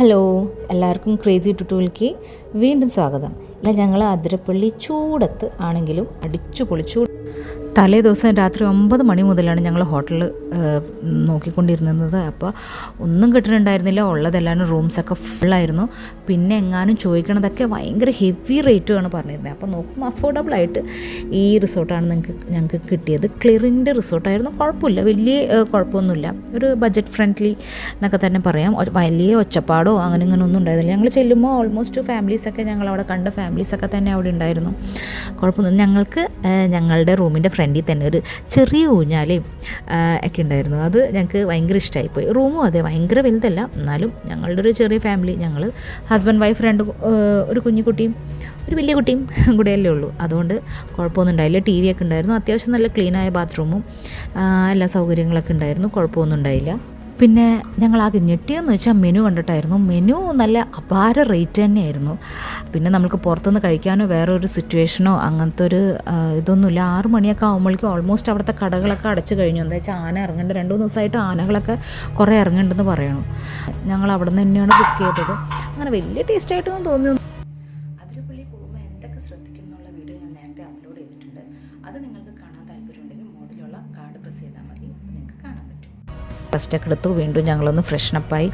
Hello, എല്ലാവർക്കും crazy ട്യൂട്ടോറിയലിലേക്ക് വീണ്ടും സ്വാഗതം. ഞങ്ങൾ അതിരപ്പള്ളി ചൂടത്ത് ആണെങ്കിലും അടിച്ചു പൊളിച്ചു. തലേ ദിവസം രാത്രി 9 മണി മുതലാണ് ഞങ്ങൾ ഹോട്ടലിൽ നോക്കിക്കൊണ്ടിരുന്നത്. അപ്പോൾ ഒന്നും കിട്ടുന്നുണ്ടായിരുന്നില്ല. ഉള്ളതെല്ലാവരും റൂംസൊക്കെ ഫുള്ളായിരുന്നു. പിന്നെ എങ്ങാനും ചോദിക്കണതൊക്കെ ഭയങ്കര ഹെവി റേറ്റുമാണ് പറഞ്ഞിരുന്നത്. അപ്പോൾ നോക്കുമ്പോൾ അഫോർഡബിളായിട്ട് ഈ റിസോർട്ടാണ് ഞങ്ങൾക്ക് കിട്ടിയത്. ക്ലിറിൻ്റെ റിസോർട്ടായിരുന്നു. കുഴപ്പമില്ല, വലിയ കുഴപ്പമൊന്നുമില്ല. ഒരു ബഡ്ജറ്റ് ഫ്രണ്ട്ലി എന്നൊക്കെ തന്നെ പറയാം. വലിയ ഒച്ചപ്പാടോ അങ്ങനെ ഒന്നും ഉണ്ടായിരുന്നില്ല. ഞങ്ങൾ ചെല്ലുമ്പോൾ ഓൾമോസ്റ്റ് ഫാമിലീസൊക്കെ ഞങ്ങളവിടെ കണ്ട ഫാമിലീസൊക്കെ തന്നെ അവിടെ ഉണ്ടായിരുന്നു. കുഴപ്പമൊന്നും. ഞങ്ങൾക്ക് ഞങ്ങളുടെ റൂമിൻ്റെ ഫ്രണ്ടിൽ തന്നെ ഒരു ചെറിയ ഊഞ്ഞാലയും ഒക്കെ ഉണ്ടായിരുന്നു. അത് ഞങ്ങൾക്ക് ഭയങ്കര ഇഷ്ടമായിപ്പോയി. റൂമും അതെ, ഭയങ്കര വലുതല്ല, എന്നാലും ഞങ്ങളുടെ ഒരു ചെറിയ ഫാമിലി, ഞങ്ങൾ ഹസ്ബൻഡ് വൈഫ് ഒരു കുഞ്ഞിക്കുട്ടിയും ഒരു വലിയ കുട്ടിയും കൂടെയല്ലേ ഉള്ളൂ. അതുകൊണ്ട് കുഴപ്പമൊന്നും ഉണ്ടായില്ല. ടി വി ഒക്കെ ഉണ്ടായിരുന്നു. അത്യാവശ്യം നല്ല ക്ലീനായ ബാത്റൂമും എല്ലാ സൗകര്യങ്ങളൊക്കെ ഉണ്ടായിരുന്നു. കുഴപ്പമൊന്നും ഉണ്ടായില്ല. പിന്നെ ഞങ്ങൾ ആകെ ഞെട്ടിയെന്ന് വെച്ചാൽ മെനു കണ്ടിട്ടായിരുന്നു. മെനു നല്ല അപാര റേറ്റ് തന്നെയായിരുന്നു. പിന്നെ നമുക്ക് പുറത്തുനിന്ന് കഴിക്കാനോ വേറെ ഒരു സിറ്റുവേഷനോ അങ്ങനത്തെ ഒരു ഇതൊന്നുമില്ല. 6 മണിയൊക്കെ ആകുമ്പോഴേക്കും ഓൾമോസ്റ്റ് അവിടുത്തെ കടകളൊക്കെ അടച്ചു കഴിഞ്ഞു. എന്താ വെച്ചാൽ ആന ഇറങ്ങേണ്ട 2-3 ദിവസമായിട്ട് ആനകളൊക്കെ കുറേ ഇറങ്ങുന്നുണ്ടെന്ന് പറയണു. ഞങ്ങൾ അവിടെ നിന്ന് തന്നെയാണ് ബുക്ക് ചെയ്തത്. അങ്ങനെ വലിയ ടേസ്റ്റായിട്ടൊന്നും തോന്നി. അതിരപ്പള്ളി പോകുമ്പോൾ എന്തൊക്കെ ശ്രദ്ധിക്കും എന്നുള്ള വീഡിയോ ഞാൻ നേരത്തെ അപ്ലോഡ് ചെയ്തിട്ടുണ്ട്. അത് നിങ്ങൾക്ക് കാണാൻ താല്പര്യമുണ്ടെങ്കിൽ മോഡിലുള്ള കാർഡ് പ്രസ് ചെയ്താൽ മതി, നിങ്ങൾക്ക് കാണാൻ പറ്റും. റെസ്റ്റൊക്കെ എടുത്തു. വീണ്ടും ഞങ്ങളൊന്ന് ഫ്രഷ്നപ്പായി.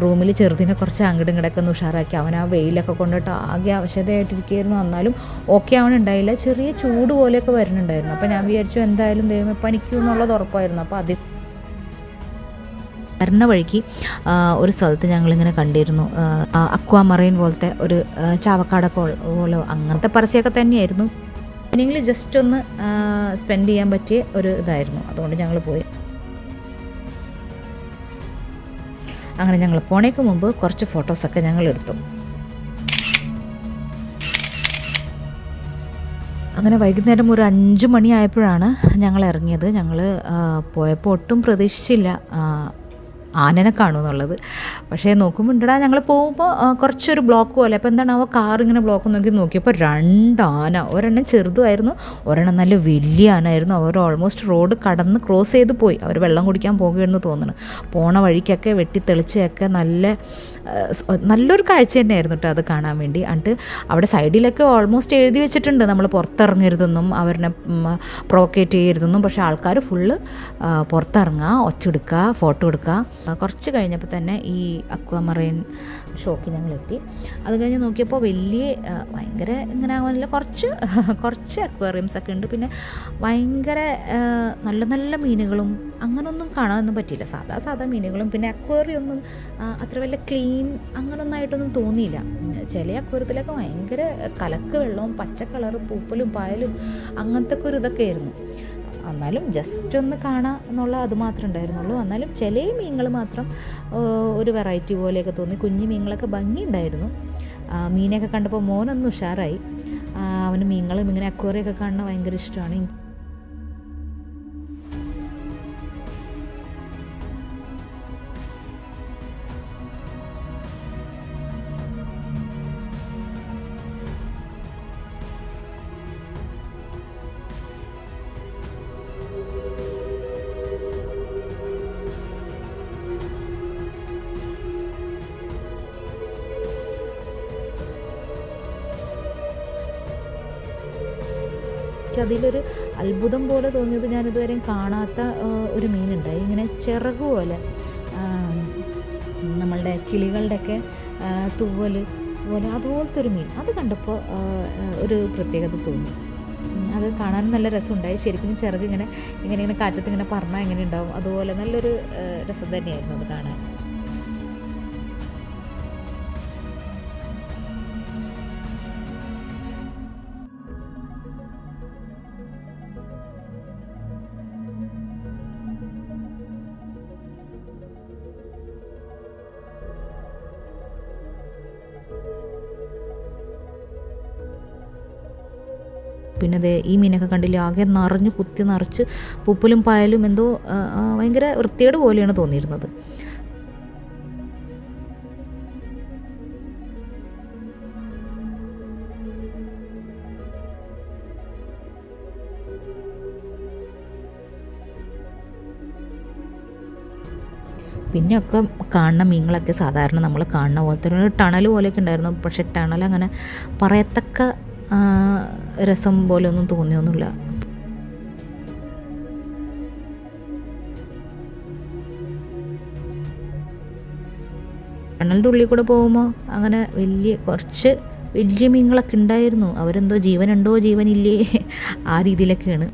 റൂമിൽ ചെറുതിനെ കുറച്ച് അങ്ങോട്ടും ഇങ്ങോട്ടൊക്കെ ഒന്ന് ഉഷാറാക്കി. അവൻ ആ വെയിലൊക്കെ കൊണ്ടിട്ട് ആകെ അവശതയായിട്ടിരിക്കുകയായിരുന്നു. എന്നാലും ഓക്കെ ആവണുണ്ടായില്ല. ചെറിയ ചൂട് പോലെയൊക്കെ വരുന്നുണ്ടായിരുന്നു. അപ്പോൾ ഞാൻ വിചാരിച്ചു എന്തായാലും ദൈവമേ പനിക്കും എന്നുള്ളത് ഉറപ്പായിരുന്നു. അപ്പോൾ അത് വരുന്ന വഴിക്ക് ഒരു സ്ഥലത്ത് ഞങ്ങളിങ്ങനെ കണ്ടിരുന്നു. അക്വാ മറൈൻ പോലത്തെ ഒരു ചാവക്കാടൊക്കെ പോലെ അങ്ങനത്തെ പരസ്യമൊക്കെ തന്നെയായിരുന്നു. ഇനിയെങ്കിലും ജസ്റ്റ് ഒന്ന് സ്പെൻഡ് ചെയ്യാൻ പറ്റിയ ഒരു ഇതായിരുന്നു. അതുകൊണ്ട് ഞങ്ങൾ പോയി. അങ്ങനെ ഞങ്ങൾ പോണേക്ക് മുമ്പ് കുറച്ച് ഫോട്ടോസൊക്കെ ഞങ്ങൾ എടുത്തു. അങ്ങനെ വൈകുന്നേരം ഒരു 5 മണി ആയപ്പോഴാണ് ഞങ്ങൾ ഇറങ്ങിയത്. ഞങ്ങൾ പോയപ്പോൾ ഒട്ടും പ്രതീക്ഷിച്ചില്ല ആനനെ കാണുമെന്നുള്ളത്. പക്ഷേ നോക്കുമ്പോൾ ഉണ്ടടാ, ഞങ്ങൾ പോകുമ്പോൾ കുറച്ചൊരു ബ്ലോക്ക് പോലെ. അപ്പോൾ എന്താണ് കാർ ഇങ്ങനെ ബ്ലോക്ക് നോക്കിയപ്പോൾ 2 ആന. ഒരെണ്ണം ചെറുതുമായിരുന്നു, ഒരെണ്ണം നല്ല വലിയ ആനായിരുന്നു. അവർ ഓൾമോസ്റ്റ് റോഡ് കടന്ന് ക്രോസ് ചെയ്ത് പോയി. അവർ വെള്ളം കുടിക്കാൻ പോകുകയെന്ന് തോന്നുന്നു. പോണ വഴിക്കൊക്കെ വെട്ടിത്തെളിച്ചൊക്കെ നല്ലൊരു കാഴ്ച തന്നെയായിരുന്നു കേട്ടോ അത് കാണാൻ വേണ്ടി. എന്നിട്ട് അവിടെ സൈഡിലൊക്കെ ഓൾമോസ്റ്റ് എഴുതി വെച്ചിട്ടുണ്ട് നമ്മൾ പുറത്തിറങ്ങരുതെന്നും അവരെ പ്രൊവോക്കേറ്റ് ചെയ്യരുതെന്നും. പക്ഷേ ആൾക്കാർ ഫുള്ള് പുറത്തിറങ്ങുക, ഒച്ചെടുക്കുക, ഫോട്ടോ എടുക്കുക. കുറച്ച് കഴിഞ്ഞപ്പോൾ തന്നെ ഈ അക്വാ മറൈൻ ഷോക്ക് ഞങ്ങളെത്തി. അത് കഴിഞ്ഞ് നോക്കിയപ്പോൾ ഭയങ്കര ഇങ്ങനെ ആകുന്നില്ല, കുറച്ച് അക്വേറിയംസൊക്കെ ഉണ്ട്. പിന്നെ ഭയങ്കര നല്ല നല്ല മീനുകളും അങ്ങനൊന്നും കാണാനൊന്നും പറ്റിയില്ല. സാധാ മീനുകളും. പിന്നെ അക്വേറിയൊന്നും അത്ര വലിയ ക്ലീൻ അങ്ങനൊന്നായിട്ടൊന്നും തോന്നിയില്ല. ചില അക്വേറിയത്തിലൊക്കെ ഭയങ്കര കലക്ക് വെള്ളവും പച്ച കളറും പൂപ്പലും പായലും അങ്ങനത്തെ ഒരു ഇതൊക്കെ ആയിരുന്നു. എന്നാലും ജസ്റ്റ് ഒന്ന് കാണാം എന്നുള്ള അത് മാത്രമേ ഉണ്ടായിരുന്നുള്ളൂ. എന്നാലും ചില മീനുകൾ മാത്രം ഒരു വെറൈറ്റി പോലെയൊക്കെ തോന്നി. കുഞ്ഞു മീനുകളൊക്കെ ഭംഗിയുണ്ടായിരുന്നു. മീനൊക്കെ കണ്ടപ്പോൾ മോനൊന്ന് ഉഷാറായി. അവന് മീനുകളും ഇങ്ങനെ അക്വേറിയൊക്കെ കാണുന്നത് ഭയങ്കര ഇഷ്ടമാണ്. അതിലൊരു അത്ഭുതം പോലെ തോന്നിയത്, ഞാനിതുവരെയും കാണാത്ത ഒരു മീനുണ്ടായി. ഇങ്ങനെ ചിറക് പോലെ, നമ്മളുടെ കിളികളുടെയൊക്കെ തൂവൽ പോലെ അതുപോലത്തെ ഒരു മീൻ. അത് കണ്ടപ്പോൾ ഒരു പ്രത്യേകത തോന്നി. അത് കാണാനും നല്ല രസമുണ്ടായി. ശരിക്കും ചിറക് ഇങ്ങനെ കാറ്റത്ത് ഇങ്ങനെ പറന്നാൽ എങ്ങനെ ഉണ്ടാവും അതുപോലെ നല്ലൊരു രസം തന്നെയായിരുന്നു അത് കാണാൻ. പിന്നെ ഈ മീനൊക്കെ കണ്ടില്ല, ആകെ കുത്തി നിറച്ച് പൂപ്പലും പായലും എന്തോ ഭയങ്കര വൃത്തികേട് പോലെയാണ് തോന്നിയിരുന്നത്. പിന്നെ ഒക്കെ കാണുന്ന മീനുകളൊക്കെ സാധാരണ നമ്മൾ കാണുന്ന പോലത്തെ ഒരു ടണൽ പോലെയൊക്കെ ഉണ്ടായിരുന്നു. പക്ഷേ ടണൽ അങ്ങനെ പറയത്തക്ക രസം പോലെ ഒന്നും തോന്നിയൊന്നുമില്ല. ടണലിൻ്റെ ഉള്ളിൽ കൂടെ പോകുമ്പോൾ അങ്ങനെ കുറച്ച് വലിയ മീനുകളൊക്കെ ഉണ്ടായിരുന്നു. അവരെന്തോ ജീവനുണ്ടോ ജീവനില്ലേ ആ രീതിയിലൊക്കെയാണ്.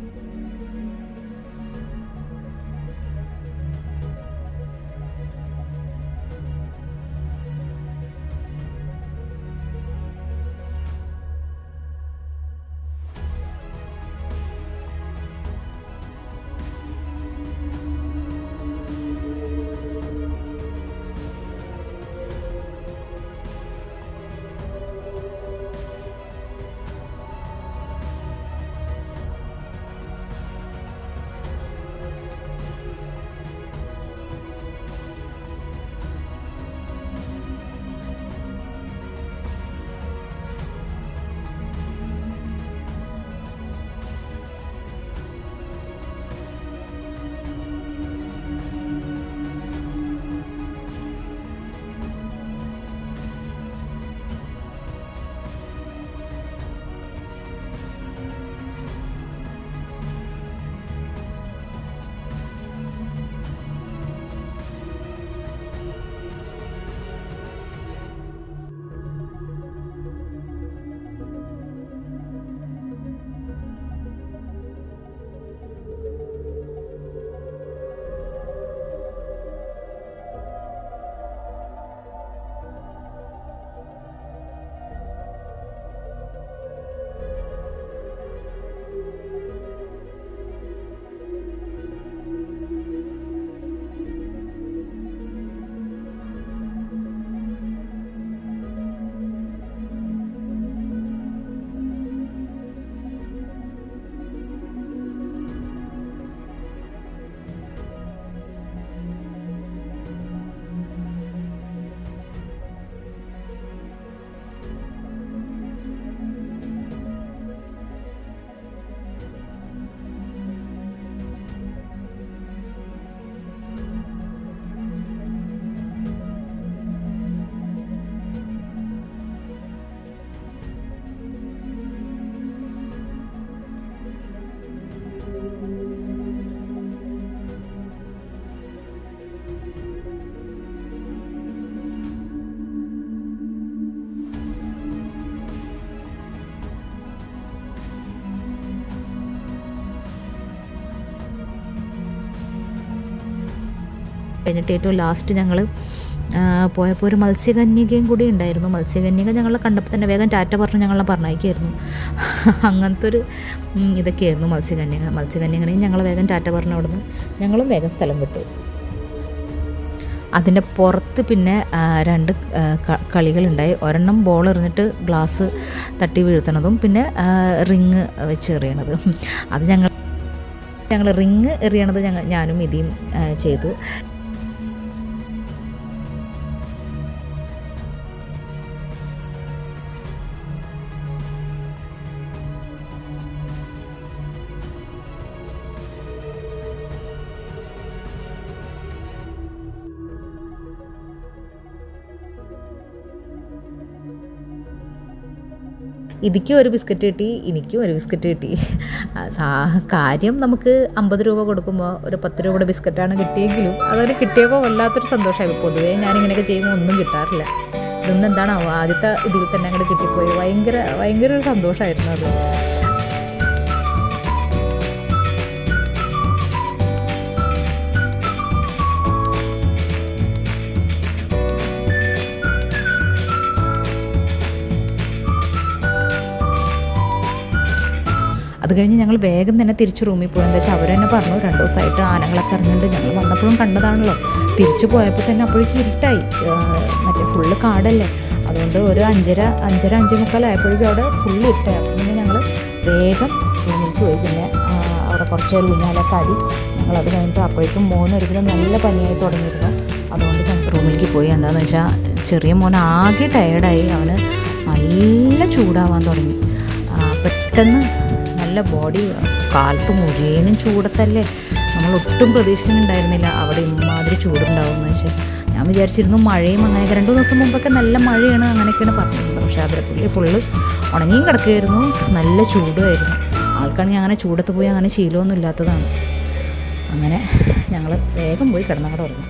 കഴിഞ്ഞിട്ട് ഏറ്റവും ലാസ്റ്റ് ഞങ്ങൾ പോയപ്പോൾ ഒരു മത്സ്യകന്യകയും കൂടി ഉണ്ടായിരുന്നു. മത്സ്യകന്യക ഞങ്ങളെ കണ്ടപ്പോൾ തന്നെ വേഗം ടാറ്റ പറഞ്ഞ് ഞങ്ങളെ പറഞ്ഞയക്കായിരുന്നു. അങ്ങനത്തെ ഒരു ഇതൊക്കെയായിരുന്നു മത്സ്യകന്യകനെയും ഞങ്ങൾ വേഗം ടാറ്റ പറഞ്ഞ അവിടെ നിന്ന് ഞങ്ങളും വേഗം സ്ഥലം വിട്ടു. അതിൻ്റെ പുറത്ത് പിന്നെ 2 കളികളുണ്ടായി. ഒരെണ്ണം ബോൾ എറിഞ്ഞിട്ട് ഗ്ലാസ് തട്ടി വീഴ്ത്തണതും പിന്നെ റിങ് വെച്ച് എറിയണത്. അത് ഞങ്ങൾ റിങ് എറിയണത് ഞാനും ഇതേയും ചെയ്തു. ഇതിക്കും ഒരു ബിസ്ക്കറ്റ് കിട്ടി, എനിക്കും ഒരു ബിസ്ക്കറ്റ് കിട്ടി. കാര്യം നമുക്ക് 50 രൂപ കൊടുക്കുമ്പോൾ ഒരു 10 രൂപയുടെ ബിസ്ക്കറ്റാണ് കിട്ടിയെങ്കിലും അതൊരു കിട്ടിയപ്പോൾ വല്ലാത്തൊരു സന്തോഷമായി. പൊതുവേ ഞാനിങ്ങനെയൊക്കെ ചെയ്യുമ്പോൾ ഒന്നും കിട്ടാറില്ല. ഇതൊന്നും എന്താണാവോ ആദ്യത്തെ ഇതിൽ തന്നെ അങ്ങോട്ട് കിട്ടിപ്പോയി. ഭയങ്കര ഒരു സന്തോഷമായിരുന്നു അത്. അത് കഴിഞ്ഞ് ഞങ്ങൾ വേഗം തന്നെ തിരിച്ച് റൂമിൽ പോയി. എന്താ വെച്ചാൽ അവർ തന്നെ പറഞ്ഞു 2 ദിവസമായിട്ട് ആനകളൊക്കെ ഇറങ്ങുന്നുണ്ട്. ഞങ്ങൾ വന്നപ്പോഴും കണ്ടതാണല്ലോ. തിരിച്ചു പോയപ്പോൾ തന്നെ അപ്പോഴേക്കും ഇരുട്ടായി. മറ്റേ ഫുള്ള് കാടല്ലേ, അതുകൊണ്ട് ഒരു 5:30 ആയപ്പോഴേക്കും അവിടെ ഫുള്ള് ഇരുട്ടായി. അപ്പോൾ പിന്നെ ഞങ്ങൾ വേഗം റൂമിലേക്ക് പോയി. പിന്നെ അവിടെ കുറച്ച് നേരം ഊഞ്ഞാലൊക്കെ ആടി. ഞങ്ങളത് കഴിഞ്ഞിട്ട് അപ്പോഴേക്കും മോനൊരിക്കലും നല്ല പനിയായി തുടങ്ങിയിരുന്നു. അതുകൊണ്ട് ഞങ്ങൾ റൂമിലേക്ക് പോയി. എന്താണെന്ന് വെച്ചാൽ ചെറിയ മോൻ ആകെ ടയേർഡായി. അവന് നല്ല ചൂടാവാൻ തുടങ്ങി. പെട്ടെന്ന് നല്ല ബോഡി കാലത്ത് മുഴുവനും ചൂടത്തല്ലേ നമ്മൾ ഒട്ടും പ്രതീക്ഷിക്കുന്നുണ്ടായിരുന്നില്ല അവിടെ ഇമാതിരി ചൂടുണ്ടാവുമെന്ന് വെച്ചാൽ. ഞാൻ വിചാരിച്ചിരുന്നു മഴയും അങ്ങനെയൊക്കെ 2 ദിവസം മുമ്പൊക്കെ നല്ല മഴയാണ് അങ്ങനെയൊക്കെയാണ് പറഞ്ഞിരുന്നത്. പക്ഷേ അതിരപ്പള്ളി ഫുള്ള് ഉണങ്ങിയും കിടക്കുകയായിരുന്നു, നല്ല ചൂടുമായിരുന്നു. ആൾക്കാണെങ്കിൽ അങ്ങനെ ചൂടത്ത് പോയി അങ്ങനെ ശീലമൊന്നും ഇല്ലാത്തതാണ്. അങ്ങനെ ഞങ്ങൾ വേഗം പോയി കിടന്നങ്ങോട്ട് ഉറങ്ങി.